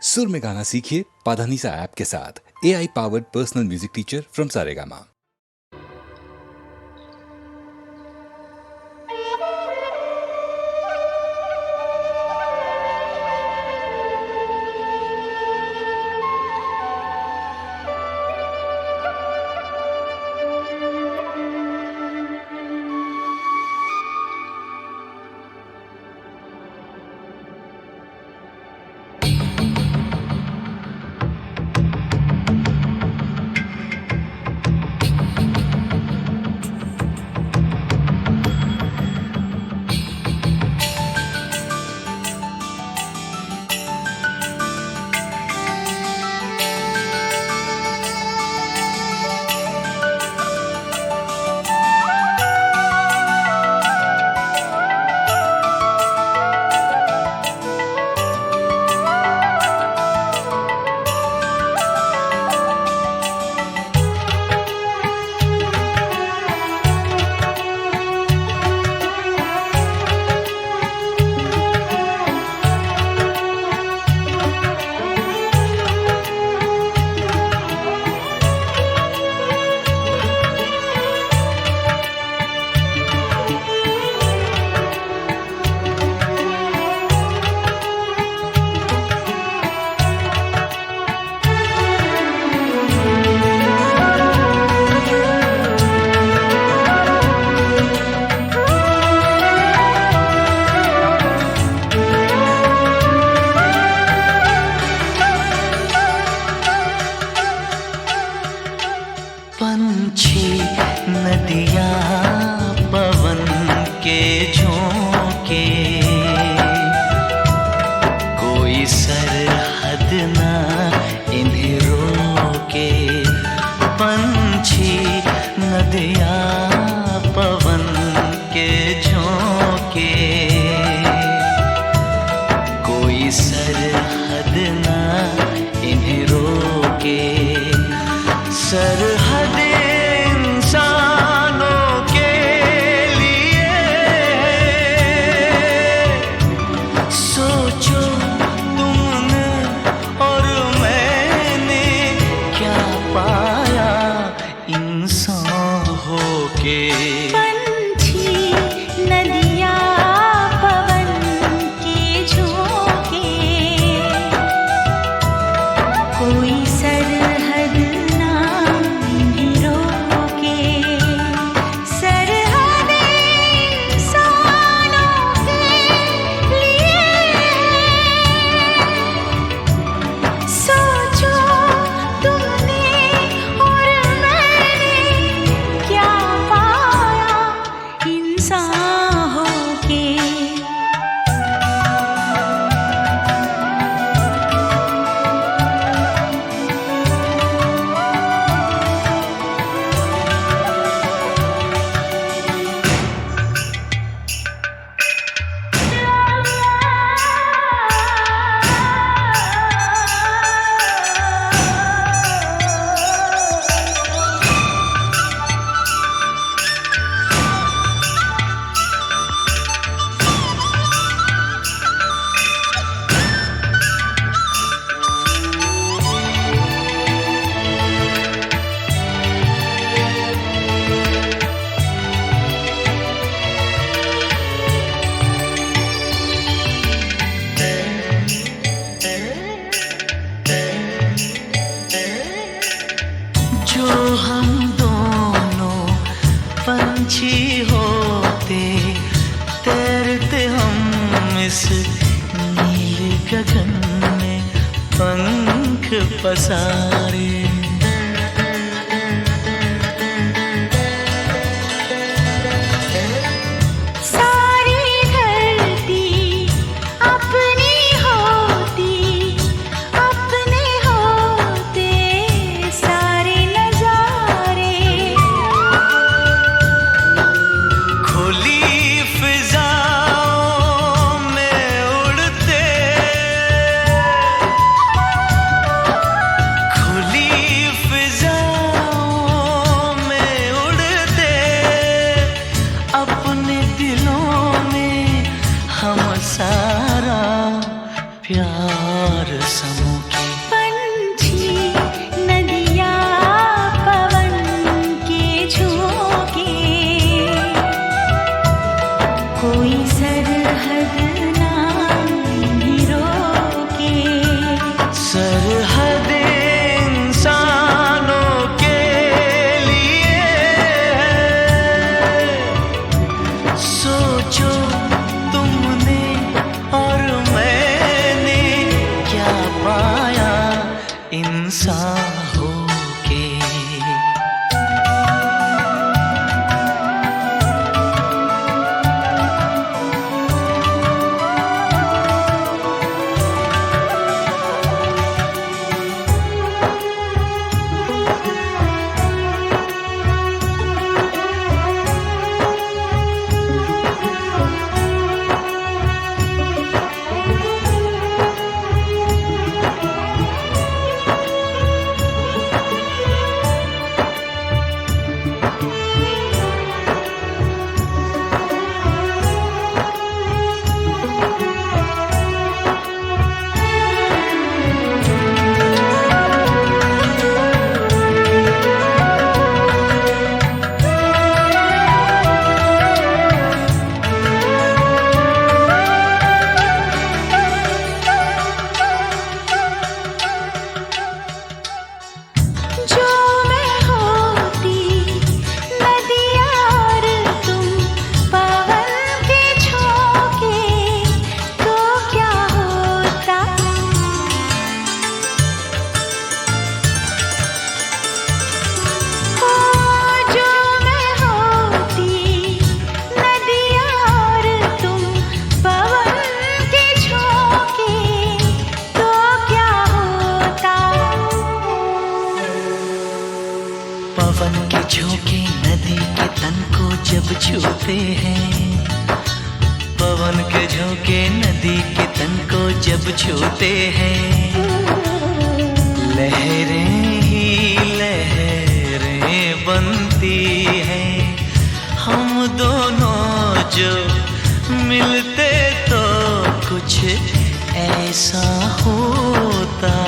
सुर में गाना सीखिए पाधानीसा ऐप के साथ। AI powered personal music teacher from Saregama. पंछी नदियाँ पवन के झोंके, कोई सरहद ना इन्हें रोके। पंछी नदियाँ पवन के झोंके, कोई सरहद ना इन्हें रोके। सरहद इंसानों के लिए, सोचो तुमने और मैंने क्या पाया इंसान होके। पंछी नदियाँ पवन के झोंके, कोई सरहद ना इन्हें रोके। सरहद इंसानों के लिए, सोचो तुमने और मैंने क्या पाया इंसान होके। जो हम दोनों पंछी होते, तैरते हम इस नीले गगन में पंख पसारे। सारी धरती अपनी होती, अपने होते सारे नजारे। खुली फिजाओं में उड़ते, खुली इंसान होके। पवन के झोंके नदी के तन को जब छूते हैं, पवन के झोंके नदी के तन को जब छूते हैं, लहरें ही लहरें बनती हैं। हम दोनों जो मिलते तो कुछ ऐसा होता।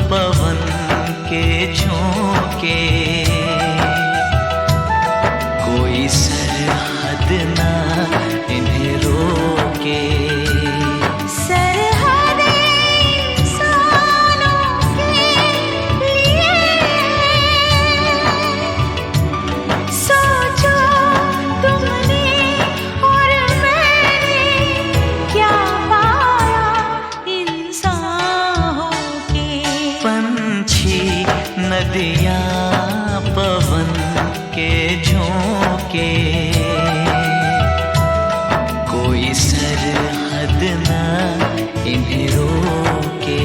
पवन के झोंके कोई सरहद ना इन्हें रोके। सरहद इंसानों के लिए सोचो तुमने और मैंने क्या पाया इंसान होके। पंछी नदियाँ पवन के झोंके कोई सरहद ना इन्हें रोके।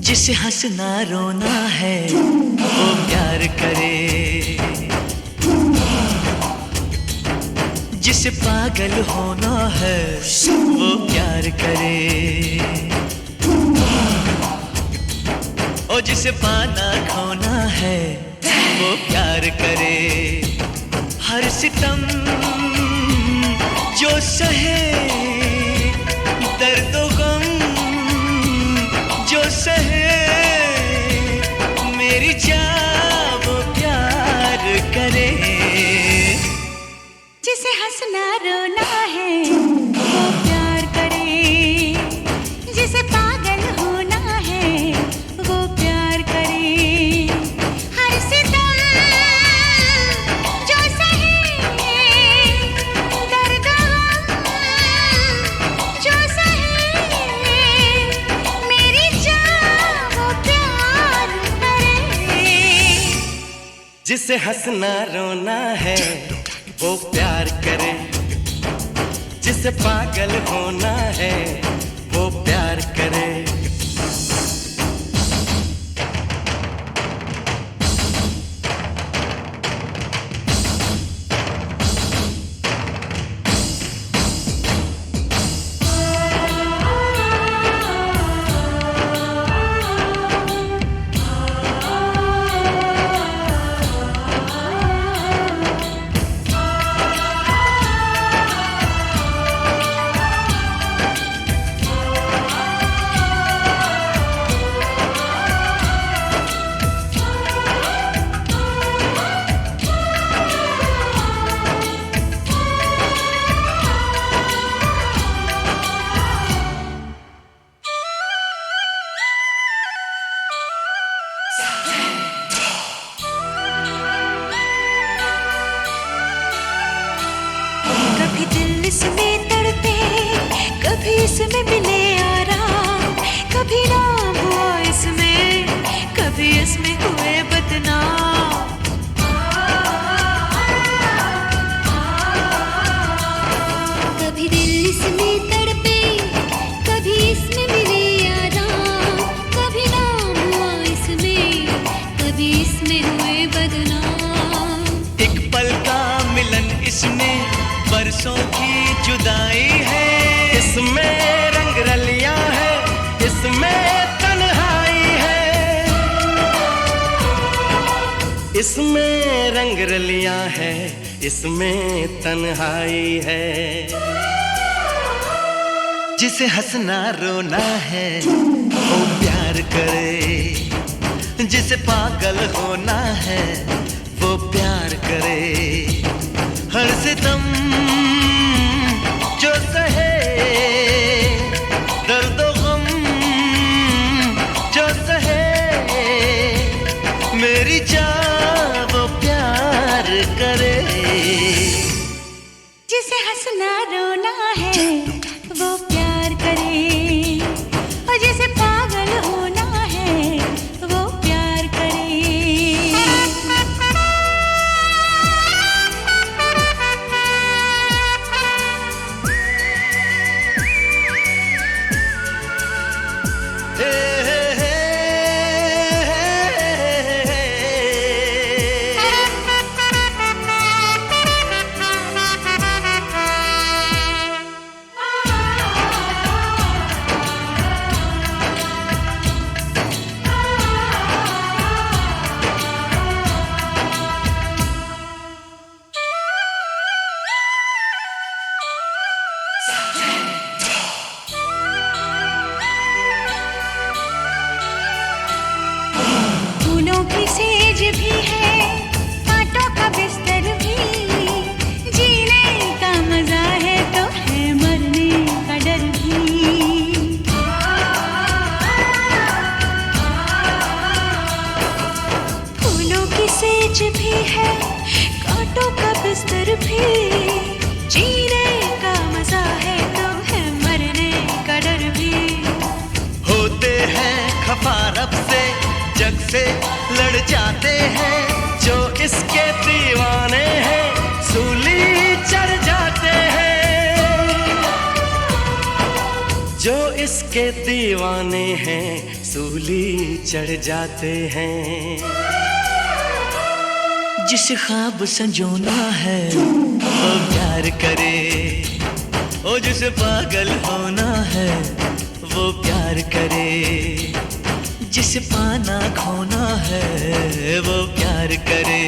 जिसे हंसना रोना है वो प्यार करे, जिसे पागल होना है वो प्यार करे, और जिसे पाना खोना है वो प्यार करे। हर सितम जो सहे, दर्द गम जो सहे, मेरी जान वो प्यार करे। हंसना रोना है वो प्यार करे, जिसे पागल होना है वो प्यार करे। हर सितम जो सहे, दर्द गम जो सहे, मेरी जान वो प्यार करे। जिसे हंसना रोना है वो प्यार करे, जिसे पागल होना है वो प्यार करे। कभी दिल इसमें तड़पे, कभी इसमें मिले आराम, कभी नाम हुआ इसमें, कभी इसमें हुए बदनाम। कभी दिल इसमें तड़पे, कभी इसमें मिले आराम, कभी नाम हुआ इसमें, कभी इसमें हुए बदनाम। एक पल का मिलन इसमें बरसों की जुदाई है, इसमें रंग रलियां है, इसमें तन्हाई है। इसमें रंग रलियां है, इसमें तन्हाई है। जिसे हंसना रोना है वो प्यार करे, जिसे पागल होना है वो प्यार करे। हर सितम जो सहे, दर्द गम जो सहे, मेरी जान वो प्यार करे। जिसे हंसना रोना है वो प्यार करे, और जिसे पागल होना है वो प्यार करे। फूलों की सेज भी है, कांटों का बिस्तर भी, जीने का मजा है तो है मरने का डर भी। फूलों की सेज भी है, कांटों का बिस्तर भी, जीने का मजा है तो है मरने का डर भी। होते हैं खफा रब से, जग से लड़ जाते हैं, जो इसके दीवाने हैं सूली चढ़ जाते हैं। जो इसके दीवाने हैं सूली चढ़ जाते हैं। जिसे ख्वाब संजोना है वो प्यार करे, ओ जिसे पागल होना है वो प्यार करे। जिसे पाना खोना है वो प्यार करे।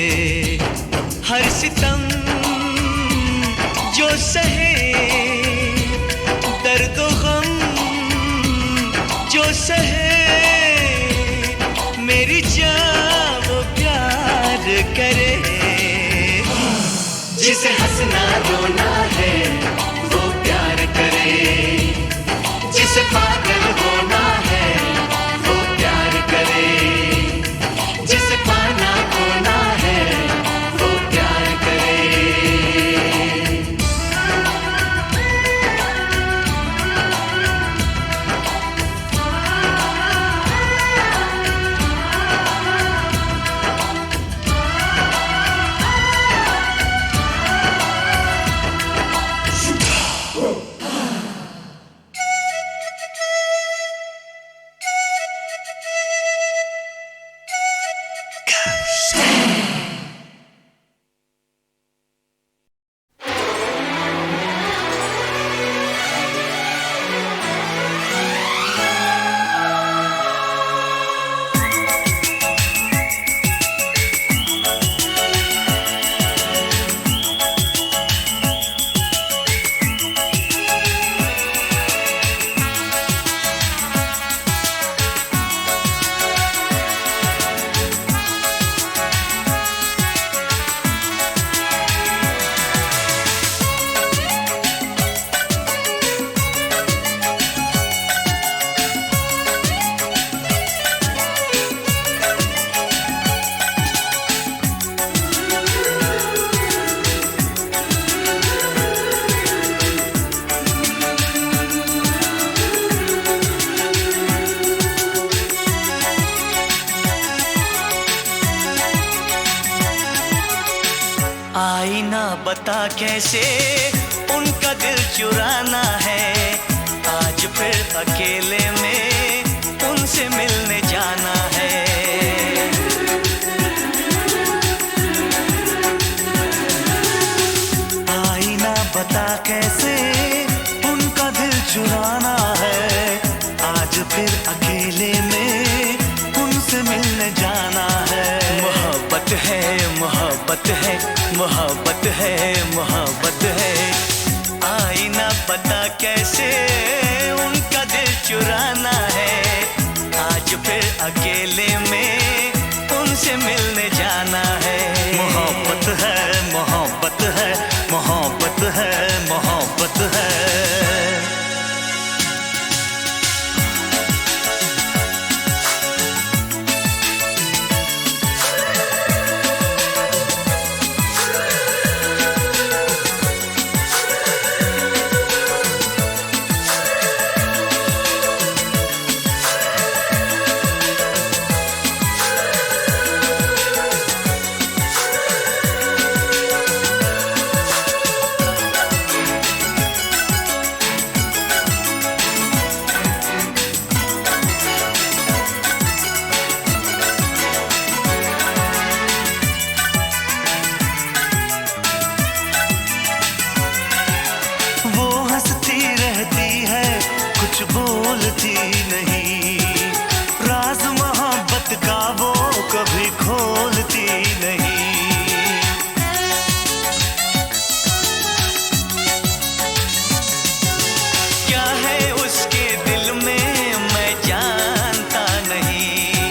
हर सितम जो सहे, दर्द गम जो सहे, मेरी जान वो प्यार करे। जिसे हंसना रोना है आईना बता कैसे उनका दिल चुराना है, आज फिर अकेले में उनसे मिलने जाना है। आईना बता कैसे उनका दिल चुराना है, आज फिर अकेले में उनसे मिलने जाना है। मोहब्बत है, मोहब्बत है, मोहब्बत है, मोहब्बत है। आईना पता कैसे उनका दिल चुराना है, आज फिर अकेले में उनसे मिलने जाना है। मोहब्बत है, मोहब्बत है, मोहब्बत है, मोहब्बत है। बोलती नहीं, राज मोहब्बत का वो कभी खोलती नहीं। क्या है उसके दिल में मैं जानता नहीं,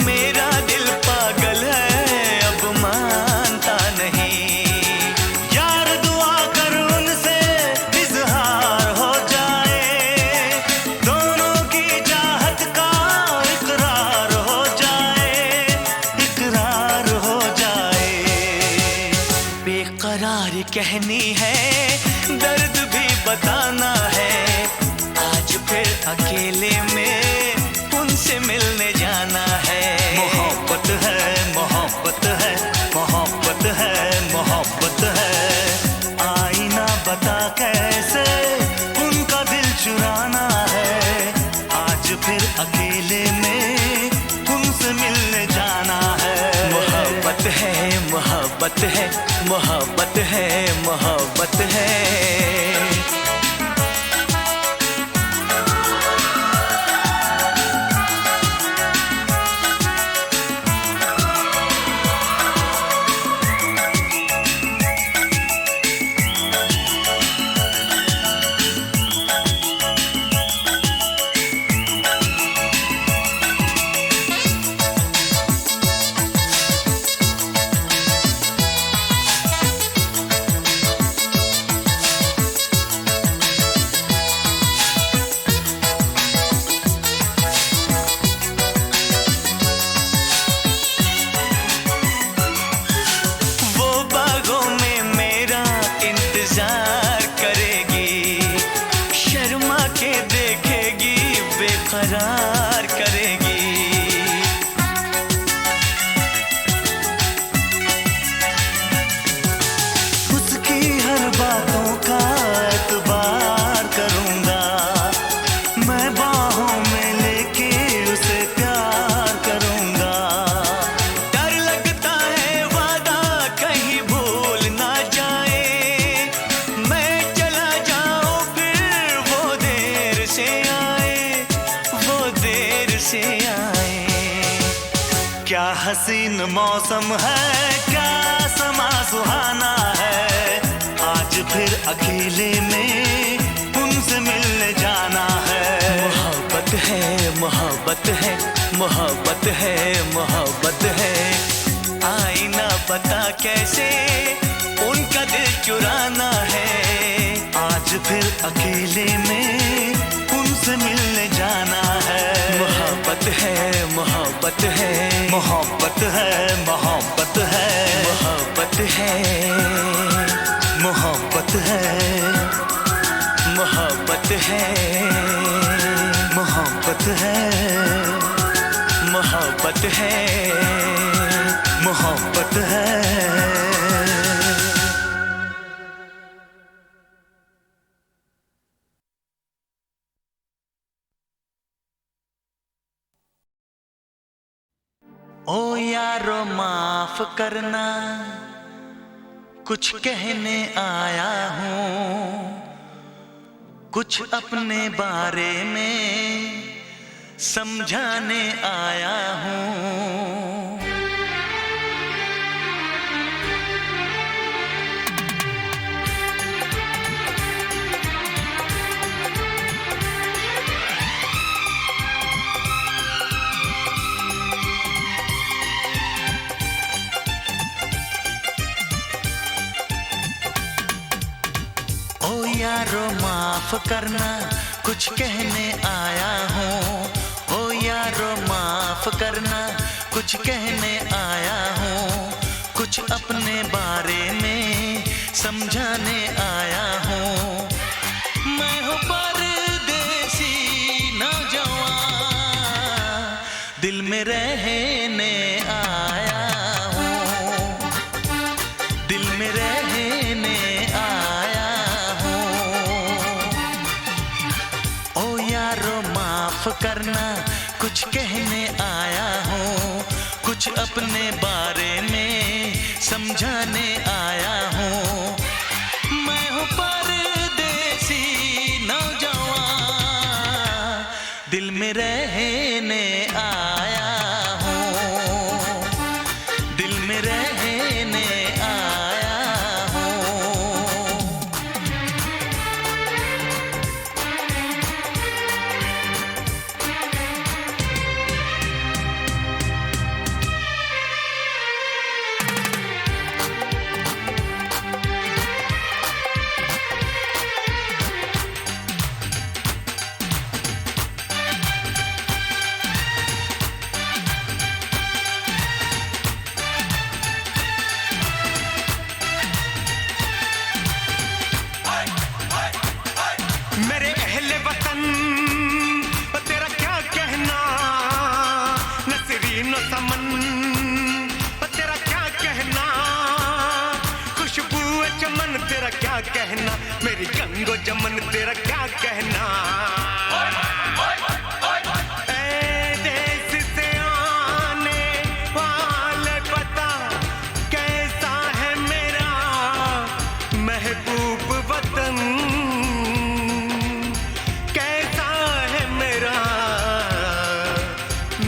मेरा दिल पागल है अब मानता नहीं। यार दुआ कर उनसे इज़हार हो जाए, दोनों की चाहत का इकरार हो जाए, इकरार हो जाए। बेकरार कहनी है, दर्द भी बताना है, आज फिर अकेले में उनसे मिलने जाना है। मोहब्बत है, मोहब्बत है, मोहब्बत है, मोहब्बत है। आईना बता कैसे उनका दिल चुराना है, आज फिर अकेले में उनसे मिलने जाना है। मोहब्बत है, मोहब्बत है, मोहब्बत है, मोहब्बत है। करार करेगी। उसकी हर बातों का एतबार करूंगा, मैं बाहों में लेके उसे प्यार करूंगा। डर लगता है वादा कहीं भूल ना जाए, मैं चला जाऊं फिर वो देर से आए, वो देर से आए। क्या हसीन मौसम है, क्या समा सुहाना है, आज फिर अकेले में उनसे मिलने जाना है। मोहब्बत है, मोहब्बत है, मोहब्बत है, मोहब्बत है। आईना पता कैसे उनका दिल चुराना है, आज फिर अकेले में उनसे मिलने जाना है। मोहब्बत है, मोहब्बत है, मोहब्बत है, मोहब्बत है, मोहब्बत है, मोहब्बत है, मोहब्बत है, मोहब्बत है, मोहब्बत है, मोहब्बत है। माफ करना, कुछ कहने आया हूँ, कुछ अपने बारे में समझाने आया हूँ। ओ यारो माफ करना, कुछ कहने आया हूँ। ओ यारो माफ करना, कुछ कहने आया हूँ, कुछ अपने बारे में समझाने आया हूँ। मैं हूँ परदेसी नौजवान, दिल में रहने आया हूँ, दिल में रहने आया हूँ। ओ यारो माफ करना, कुछ कहने आया हूँ, कुछ अपने बारे में समझाने आया हूँ। मैं हूँ परदेसी नौजवान, दिल में रहने आया हूँ, दिल में रहने आया हूँ। मेरे अहले वतन, तेरा क्या कहना, नसरीन समन, तेरा क्या कहना, खुशबू चमन, तेरा क्या कहना, मेरी गंगो जमन, तेरा क्या कहना। ए देश से आने वाले पता कैसा है मेरा महबूब वतन,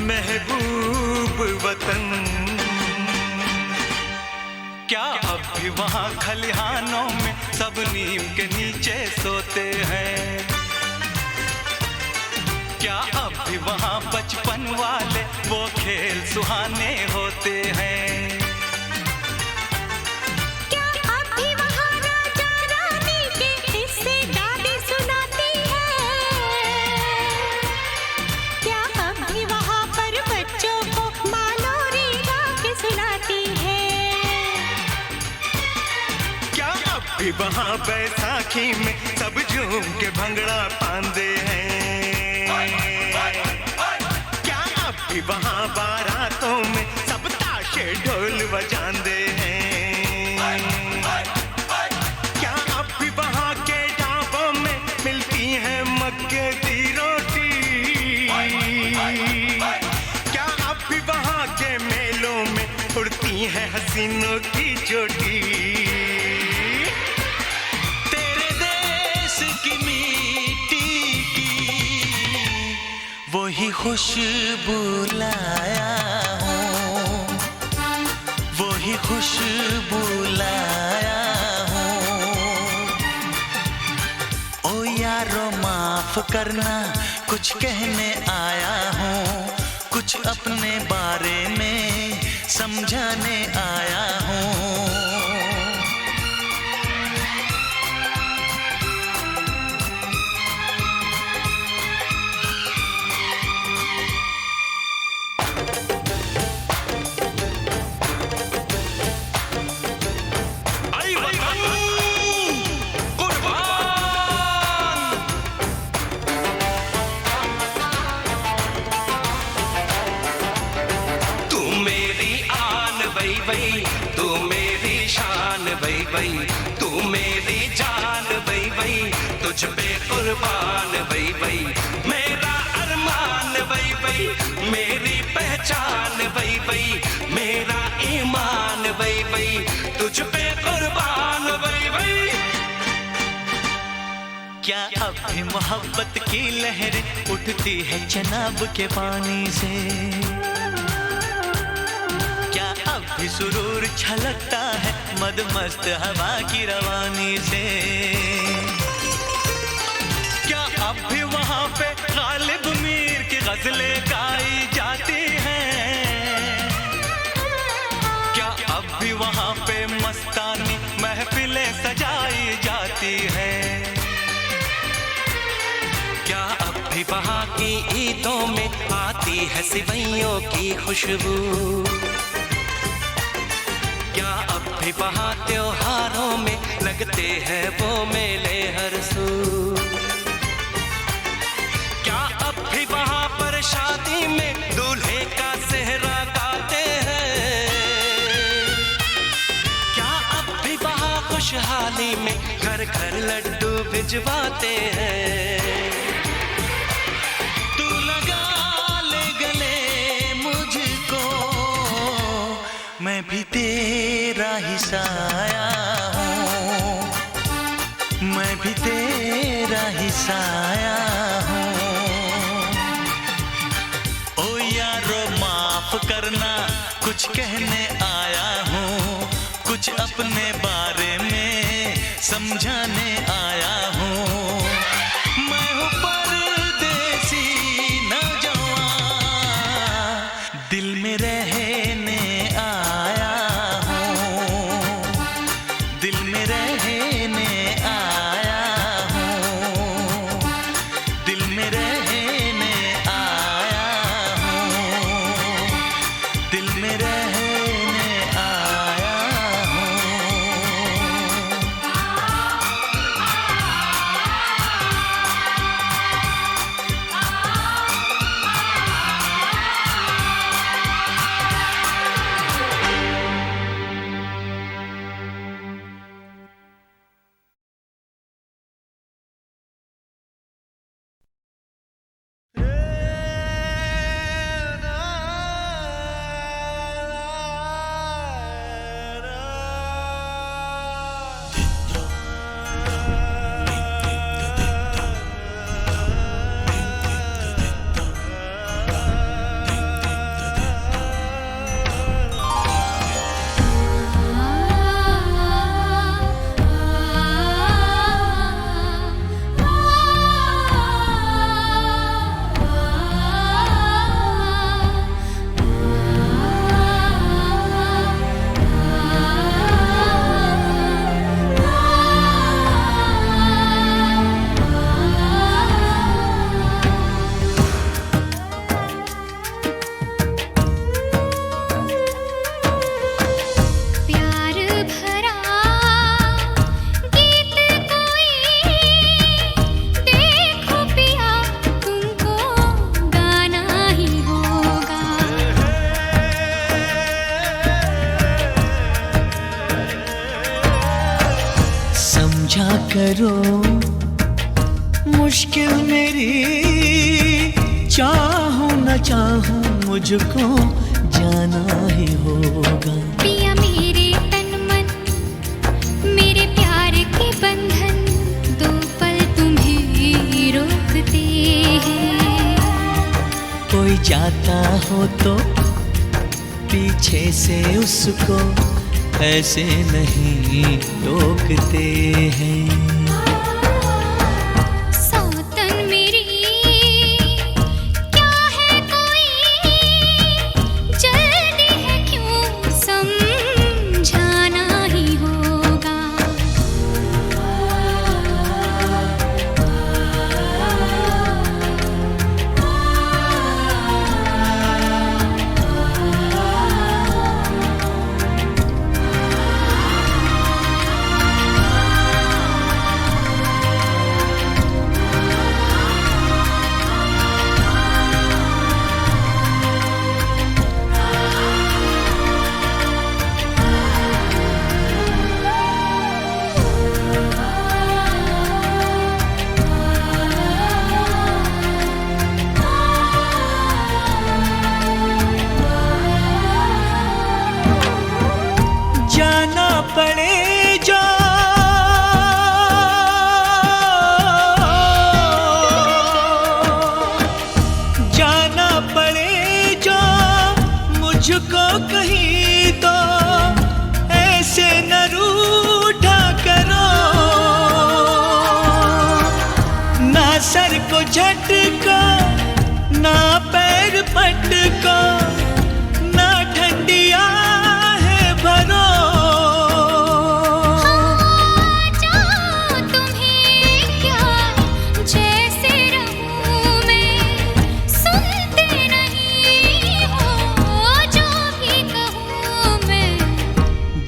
महबूब वतन। क्या अब भी वहाँ खलिहानों में सब नीम के नीचे सोते हैं? क्या अब भी वहाँ बचपन वाले वो खेल सुहाने होते हैं? क्या अब भी वहाँ राजा रानी के किस्से दादी सुनाती है? क्या अब भी वहाँ पर बच्चों को माँ लोरी गा के सुनाती है? क्या अब भी वहाँ बैसाखी में सब झूम के भंगड़ा पांदे हैं? क्या अब भी वहाँ बारातों में सब ताशे ढोल बजांदे हैं? क्या अब भी वहाँ के ढाबों में मिलती है मक्के की रोटी? क्या अब भी वहाँ के मेलों में उड़ती है हसीनों की चोटी? तेरे देश की मिट्टी की वही खुशबू लाया हूँ, वही खुशबू लाया हूँ। ओ यारो माफ करना, कुछ कहने आया हूँ, कुछ अपने बारे में समझाने आया हूँ। तू मेरी शान भई भई, तू मेरी जान भई भई, तुझ पे कुर्बान भई भई, मेरा अरमान भई भई, मेरी पहचान भई भई, मेरा क्या अब भी मोहब्बत की लहर उठती है चनाब के पानी से? क्या अब भी सुरूर छलकता है मदमस्त हवा की रवानी से? क्या अब भी वहाँ पे गालिब मीर की गजलें गाई जाती हैं? क्या अब भी वहाँ पे मस्तानी महफिलें सजाई जाती हैं? क्या अब भी वहाँ की ईदों में आती है सिवैयों की खुशबू? क्या अब भी वहाँ त्योहारों में लगते हैं वो मेले हर सू? क्या अब भी वहाँ पर शादी में दूल्हे का सेहरा गाते हैं? क्या अब भी वहाँ खुशहाली में घर घर लड्डू भिजवाते हैं? तू लगा ले गले मुझको, मैं भी तेरा ही साया हूँ, मैं भी तेरा ही साया हूँ। ओ यारो माफ करना, कुछ कहने आया हूँ, कुछ अपने बारे में समझाने आया हूँ। मैं हूँ परदेसी नौजवान, दिल में रहने आया हूँ, दिल में रहने आया हूँ, दिल में रहने आया हूँ, दिल में रहने आया हूँ। प्यार भरा गीत कोई देखो पिया, तुमको गाना ही होगा। समझा करो मुश्किल मेरी, चाहूं न चाहूं मुझको जाना ही होगा। पिया मेरे तन मन, मेरे प्यार के बंधन, दो पल तुम्हें रोकते हैं। कोई जाता हो तो पीछे से उसको ऐसे नहीं रोकते हैं। सौतन मेरी क्या है कोई, जल्दी है क्यों समझाना ही होगा।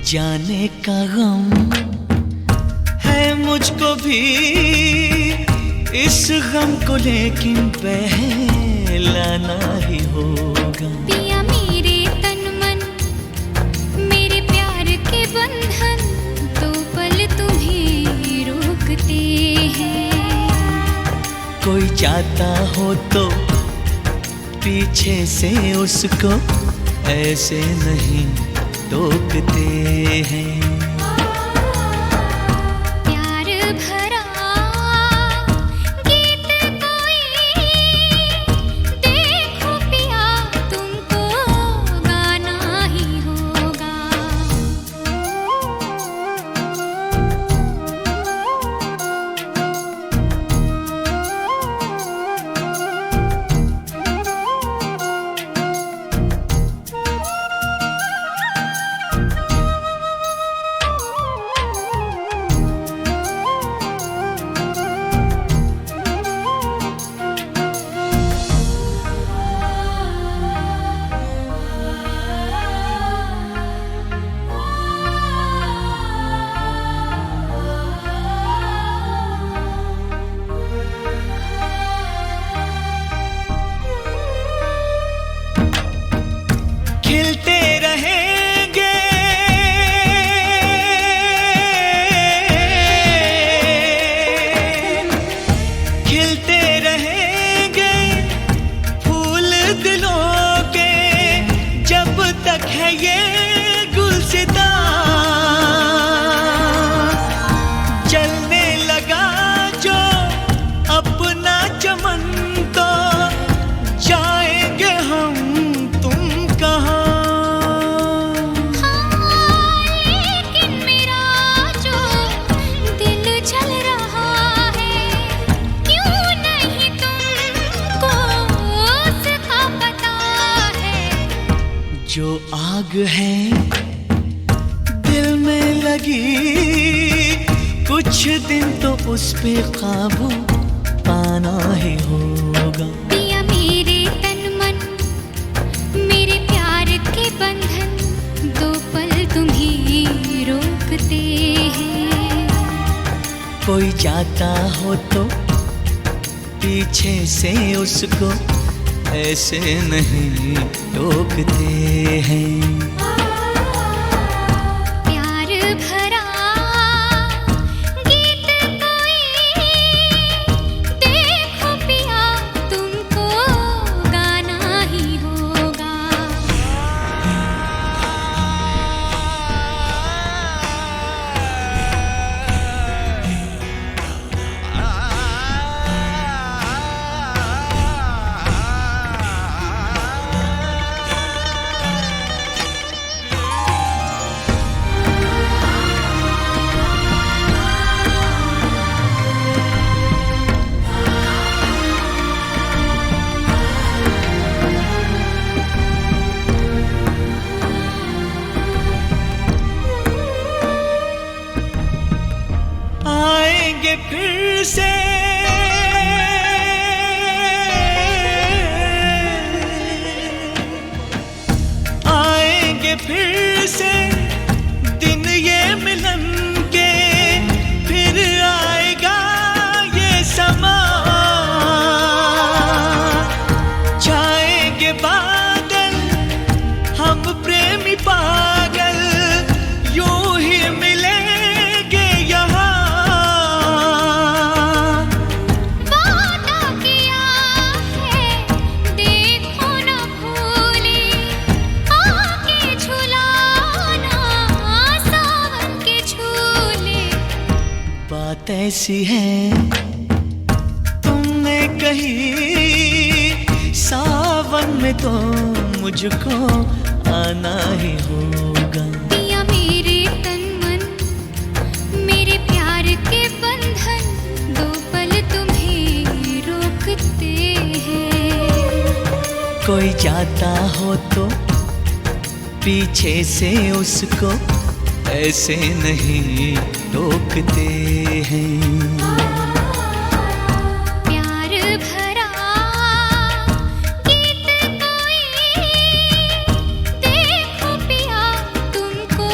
जाने का गम है मुझको भी इस गम को, लेकिन पहलाना ही होगा। पिया मेरे तन मन, मेरे प्यार के बंधन, दो पल तुम्हें रोकते हैं। कोई जाता हो तो पीछे से उसको ऐसे नहीं टोकते हैं। प्यार भरा गीत कोई, देखो पिया तुमको गाना ही होगा। खिलते रहेंगे खिलते रहेंगे फूल दिलों के, जब तक है ये गुलसिता। जलने लगा जो अपना चमन, तो जाएंगे हम तुम कहाँ। लेकिन मेरा जो दिल जल रहा है, क्यों नहीं तुमको उसका पता है। जो आग है दिल में लगी, कुछ दिन तो उस पे काबू पाना ही होगा। पिया मेरे तन मन, मेरे प्यार के बंधन, दो पल तुम्हें रोकते हैं। कोई जाता हो तो पीछे से उसको ऐसे नहीं टोकते हैं। प्यार भरा गीत कोई, देखो पिया तुमको गाना ही होगा। आएंगे फिर से आएंगे फिर से दिन ये मिलन के, फिर आएगा ये समा। छाएंगे बादल हम प्रेमी पागल, यूं ही मिलेंगे यहाँ। वादा किया है देखो न भूले, आके झुलाना सावन के झूले। बात ऐसी है तुमने कही, सावन में तो मुझको आना ही होगा। पिया मेरे तन मन, मेरे प्यार के बंधन, दो पल तुम्हें रोकते हैं। कोई जाता हो तो पीछे से उसको ऐसे नहीं टोकते हैं। प्यार भरा गीत कोई, देखो पिया तुमको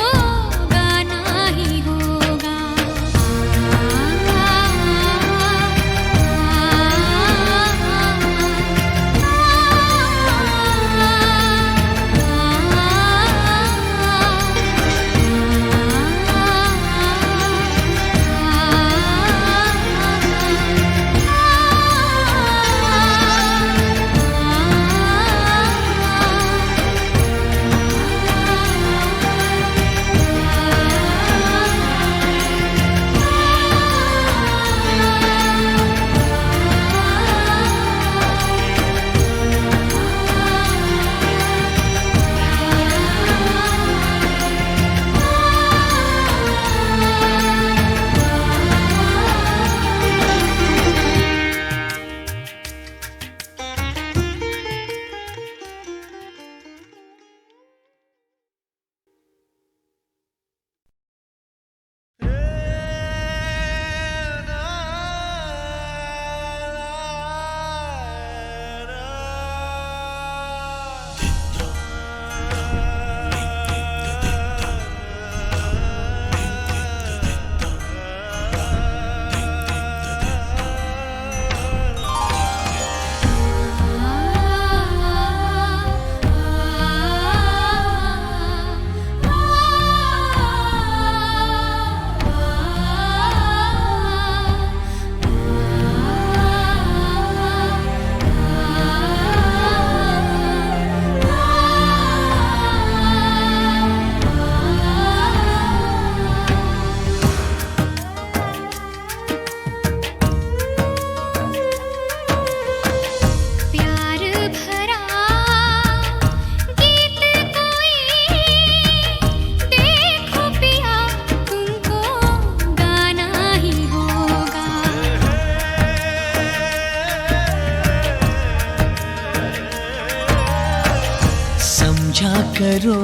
करो,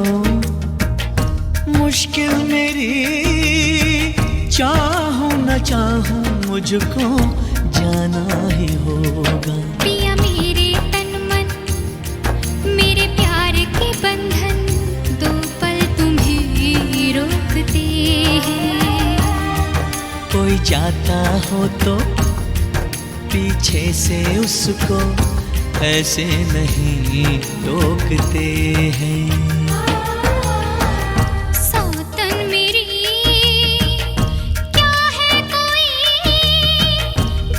मुश्किल मेरी चाहूं न चाहूं मुझको जाना ही होगा। पिया मेरे तन मन मेरे प्यार के बंधन दो पल तुम्हें रोकते हैं। कोई जाता हो तो पीछे से उसको ऐसे नहीं रोकते हैं। सौतन मेरी क्या है कोई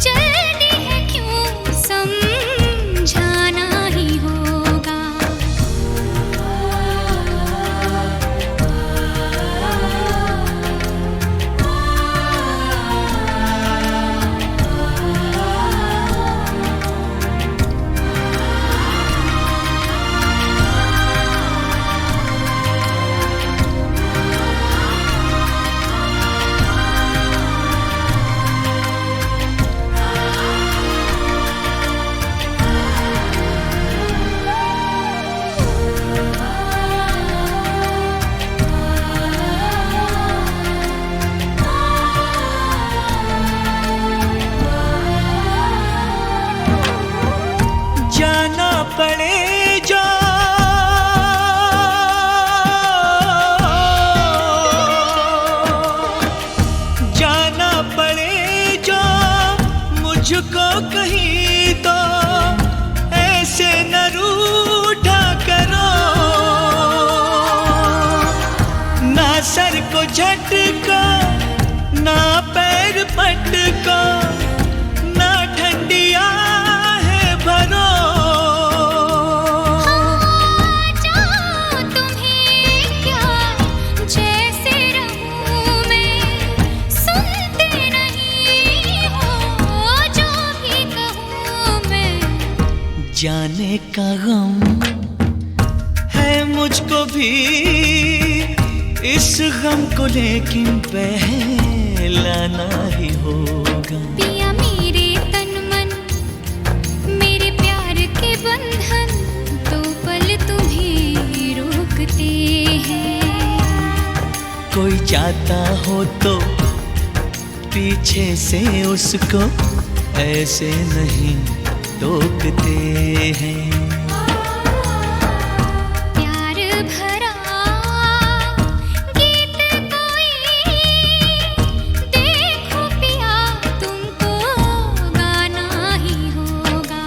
जल्दी है क्यों समझाना ही होगा। जाना पड़े जो जाना पड़े जो मुझको कहीं तो ऐसे न रूठा करो। ना सर को झटको, ना पैर पटको, ना ठंडिया है भरो। जाओ तुम्हें क्या जैसे रहूं मैं, सुनते नहीं हो जो भी कहूं मैं। जाने का गम है मुझको भी इस गम को, लेकिन पहलाना ही होगा। पिया मेरे तन मन मेरे प्यार के बंधन दो पल तुम्हें रोकते हैं। कोई जाता हो तो पीछे से उसको ऐसे नहीं टोकते हैं। प्यार भरा गीत कोई देखो पिया तुमको गाना ही होगा।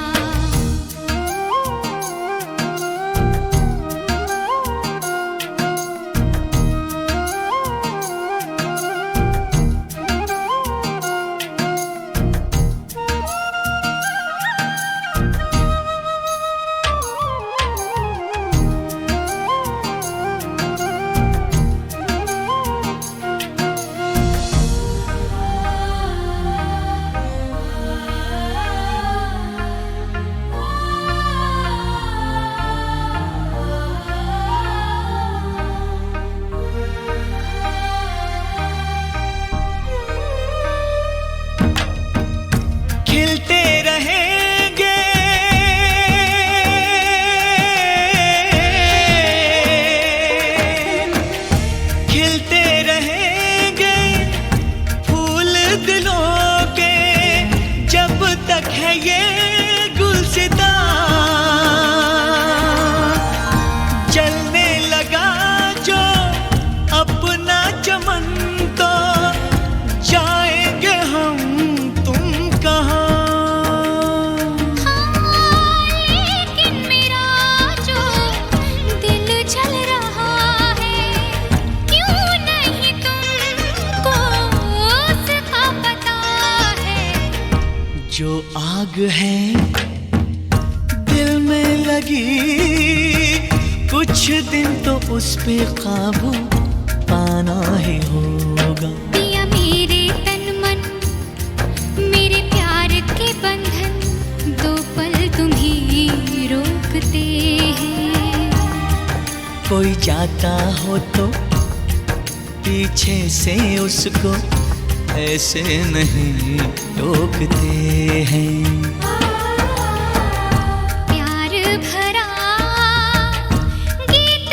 खिलते रहेंगे खिलते रहेंगे फूल दिलों के, जब तक है ये गुलसिता। चलने लगा जो अपना चमन तो जाएंगे हम तुम कहाँ। लेकिन मेरा जो दिल जल रहा है क्यों नहीं तुमको उसका पता है। जो आग है दिल में लगी, कुछ दिन तो उस पे काबू पाना ही होगा। पिया मेरे तन मन मेरे प्यार के बंधन दो पल तुम्हें रोकते हैं। कोई जाता हो तो पीछे से उसको ऐसे नहीं टोकते हैं। प्यार भरा गीत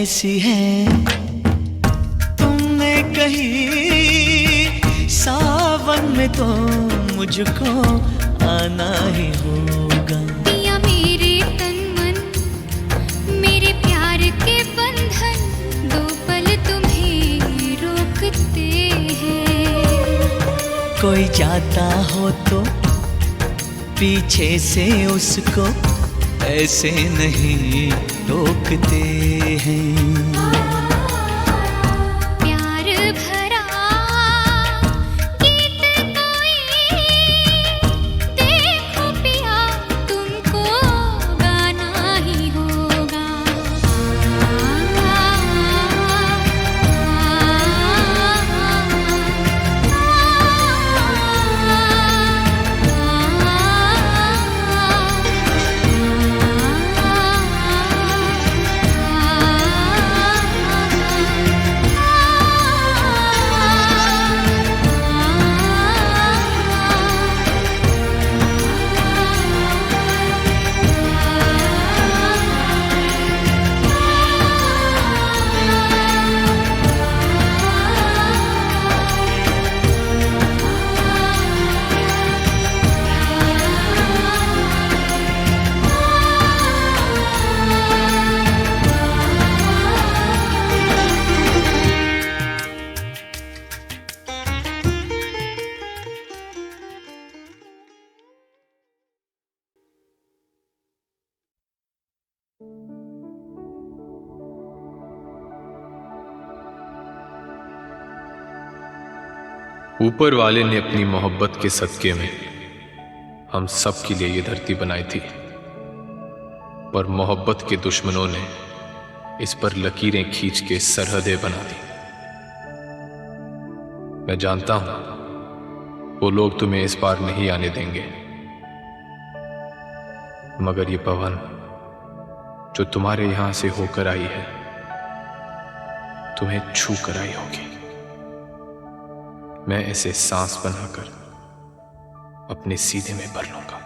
कैसी है तुमने कही, सावन में तो मुझको आना ही होगा। पिया मेरे तन मन मेरे प्यार के बंधन, दो पल तुम्हें रोकते हैं। कोई जाता हो तो पीछे से उसको ऐसे नहीं रोकते हैं। प्यार भरा गीत कोई, देखो पिया तुमको गाना ही होगा। ऊपर वाले ने अपनी मोहब्बत के सदके में हम सब के लिए ये धरती बनाई थी, पर मोहब्बत के दुश्मनों ने इस पर लकीरें खींच के सरहदें बना दी। मैं जानता हूं वो लोग तुम्हें इस पार नहीं आने देंगे, मगर ये पवन जो तुम्हारे यहां से होकर आई है तुम्हें छू कर आई होगी। मैं ऐसे सांस बनाकर अपने सीधे में भर लूंगा।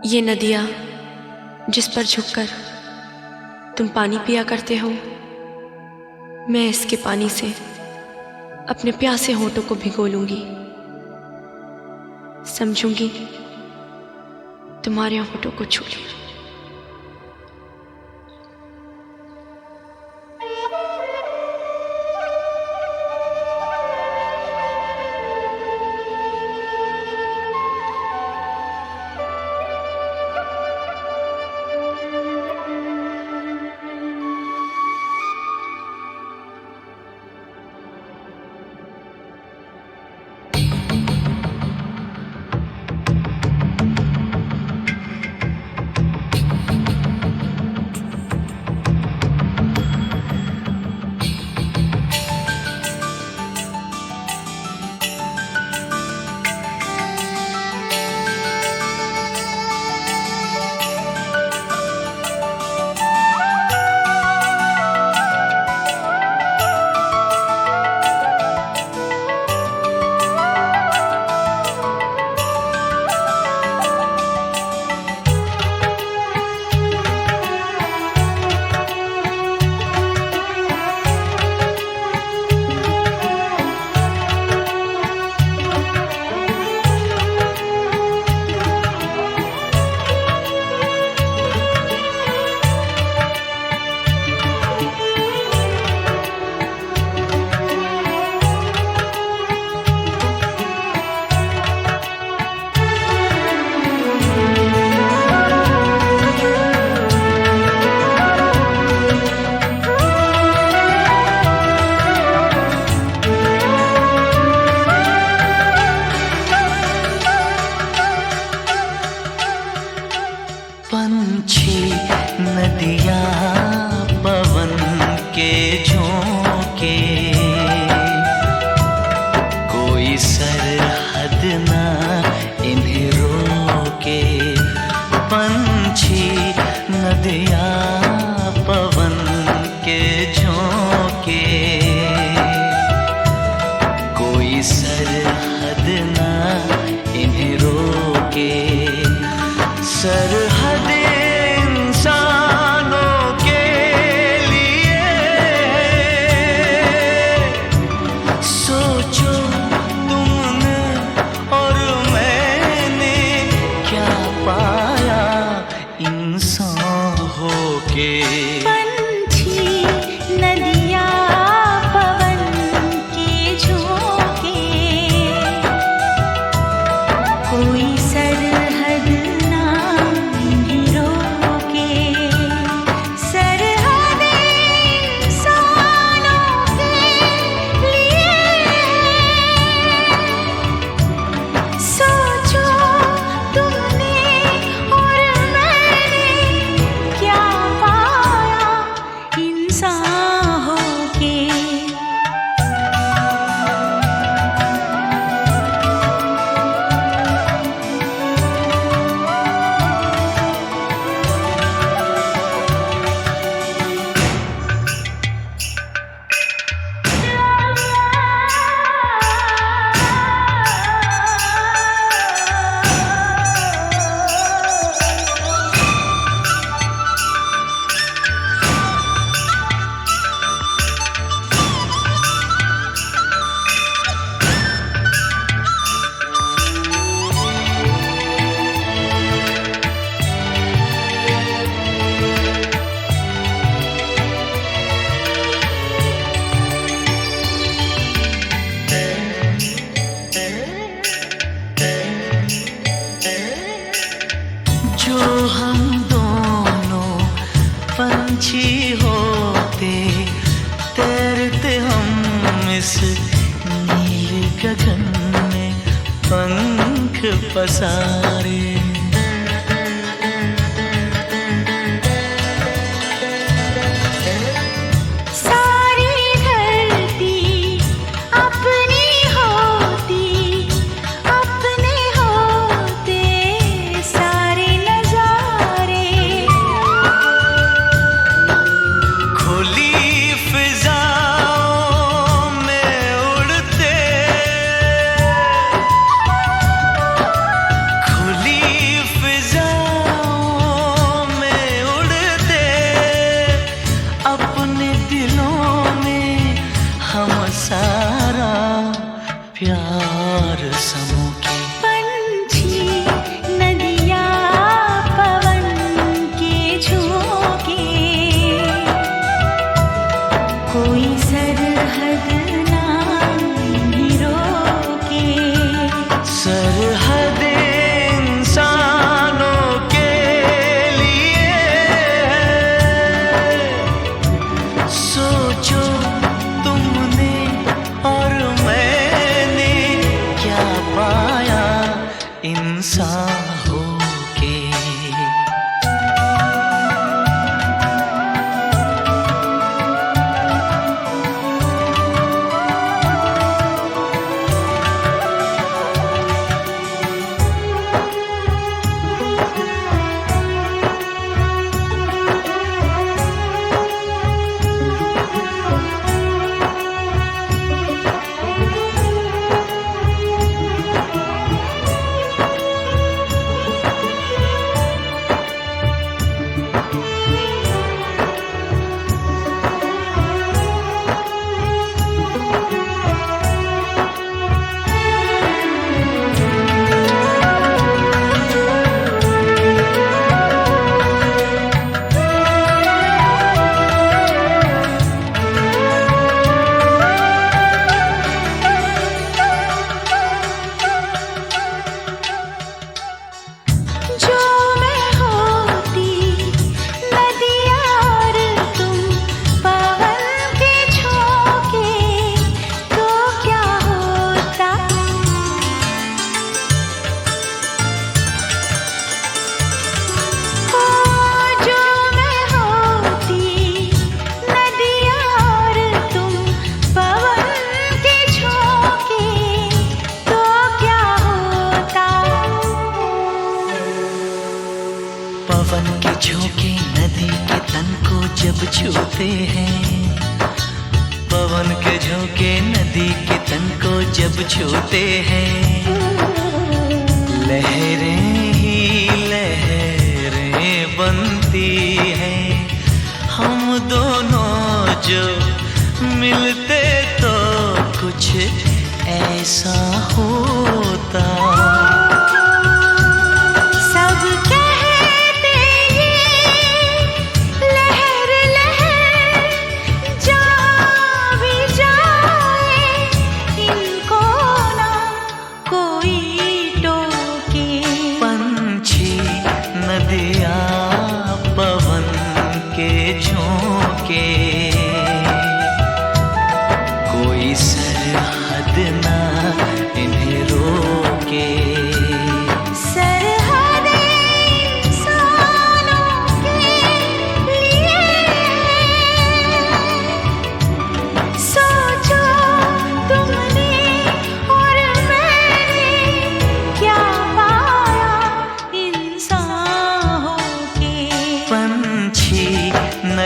ये नदियां जिस पर झुककर तुम पानी पिया करते हो, मैं इसके पानी से अपने प्यासे होठों को भिगो लूंगी। समझूंगी तुम्हारे होठों को छू लिया। सरहद ना इन्हें रोके। इंसान होके। पंछी नदिया पवन के झोंके, कोई सरहद ना इन्हें रोके। सरहद इंसानों के लिए सोचो तुमने और मैंने क्या पाया इंसान होके। जो हम दोनों पंछी होते, तैरते हम इस नीले गगन में पंख पसारे। सारी धरती अपनी होती, अपने होते सारे नजारे। खुली फिजाओं में उड़ते, खुली फिजाओं में उड़ते, अपने दिलों में हम सारा प्यार समूके। पंछी नदिया पवन के झोंके, कोई सरहद ना इन्हें रोके। सरहद इंसानों के लिए सोचो तुमने और मैंने क्या पाया इंसान होके। जो मैं होती नदिया और तुम पवन के झोंके, तो क्या होता। ओ जो मैं होती नदिया और तुम पवन के झोंके, तो क्या होता। पवन के झोंके नदी के तन को जब छूते हैं, पवन के झोंके नदी के तन को जब छूते हैं, लहरें ही लहरें बनती हैं। हम दोनों जो मिलते तो कुछ ऐसा होता। सब कहते ये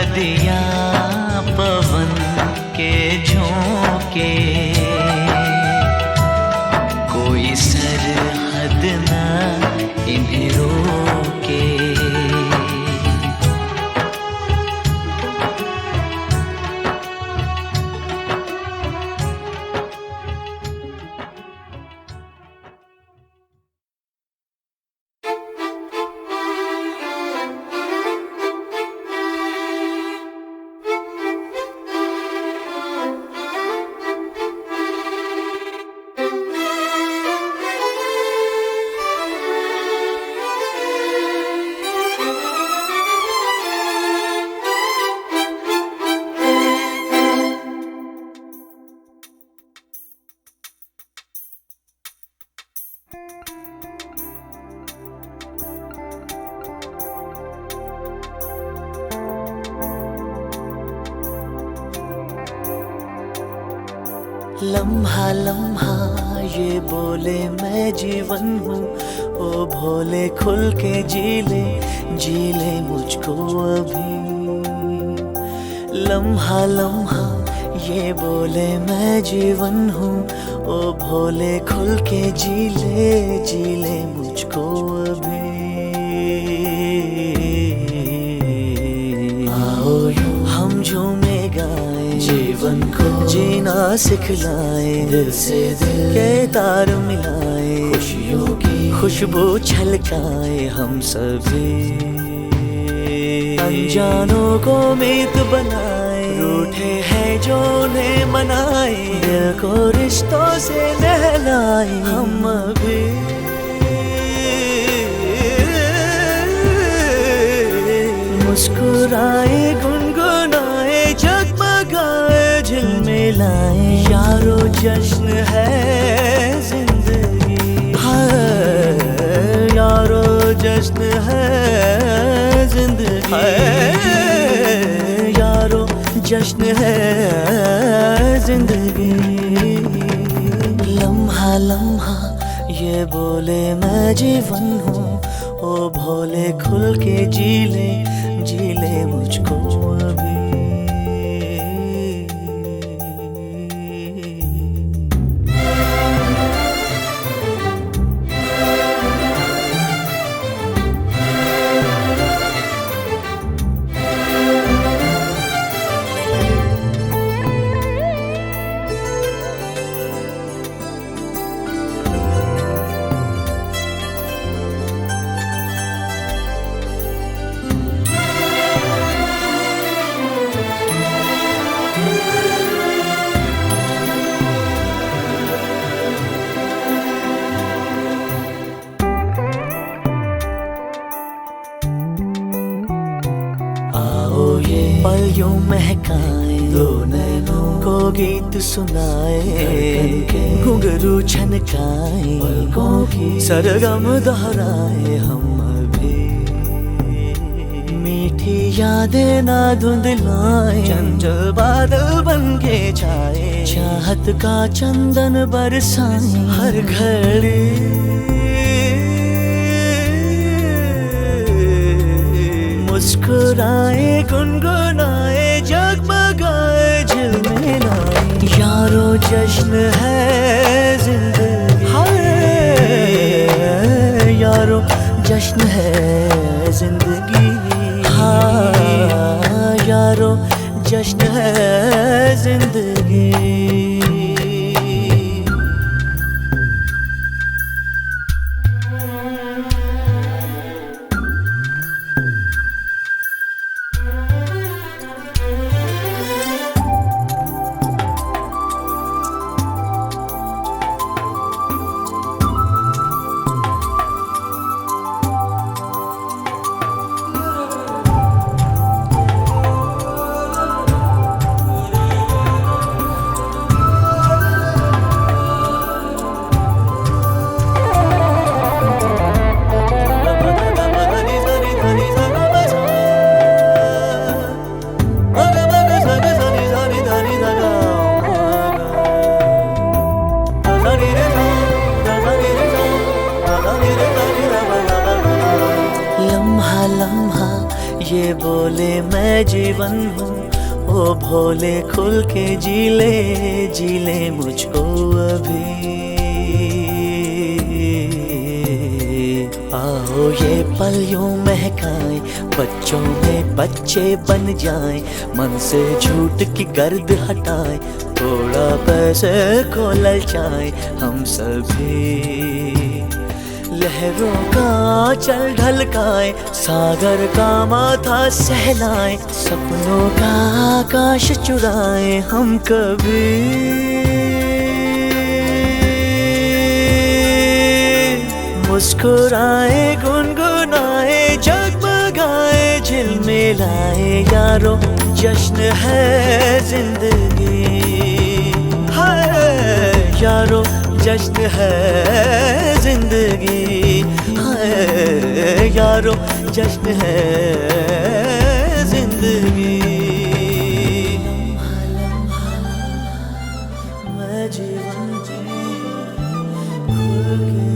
नदियाँ पवन के झोंके, कोई सरहद ना इन्हें रोके। लम्हा लम्हा ये बोले मैं जीवन हूँ, ओ भोले खुल के जी ले मुझको अभी। लम्हा लम्हा ये बोले मैं जीवन हूँ, ओ भोले खुल के जी ले मुझको अभी। आओ हम झूमे गाए, जीवन को जीना सिखलाए, दिल से दिल के तार मिलाए, खुशियों की खुशबू छलकाए हम सभी। अनजानों को मीत बनाए, रूठे हैं जो उन्हें मनाए, दिल को रिश्तों से नहलाए हम अभी। मुस्कुराए गुनगुनाए जगमगाए झिलमिलाए, यारो जश्न है जिंदगी, यारो जश्न है जिंदगी, यारो जश्न है जिंदगी। लम्हा लम्हा ये बोले मैं जीवन हूँ, ओ भोले खुल के जी ले मुझको अभी। पल यूं महकाए, दो नैनों को गीत सुनाए, घुंघरू छनकाए, पलकों की सरगम दोहराए हम अभी। मीठी यादें ना धुंधलाए, चंचल बादल बन के छाए, चाहत का चंदन बरसाए हर घड़ी। मुस्कुराए गुनगुनाए जगमगाए झिलमिलाए, यारो जश्न है जिंदगी, यारो जश्न है जिंदगी, यारो जश्न है जिंदगी। भोले मैं जीवन हूँ, ओ भोले खुल के जी ले मुझको अभी। आओ ये पल यूं महकाएं, बच्चों में बच्चे बन जाएं, मन से झूठ की गर्द हटाएं, थोड़ा पैसे को ललचाएं हम सभी। लहरों का चल ढलकाएं, सागर का माथा सहलाएं, सपनों का आकाश चुराएं हम कभी। मुस्कुराए गुनगुनाए जगमगाए झिलमिलाए यारो, जश्न है जिंदगी, हाय यारो जश्न है जिंदगी, हाय यारो जश्न है जिंदगी। लम्हा लम्हा मैं जीवन जी खुल के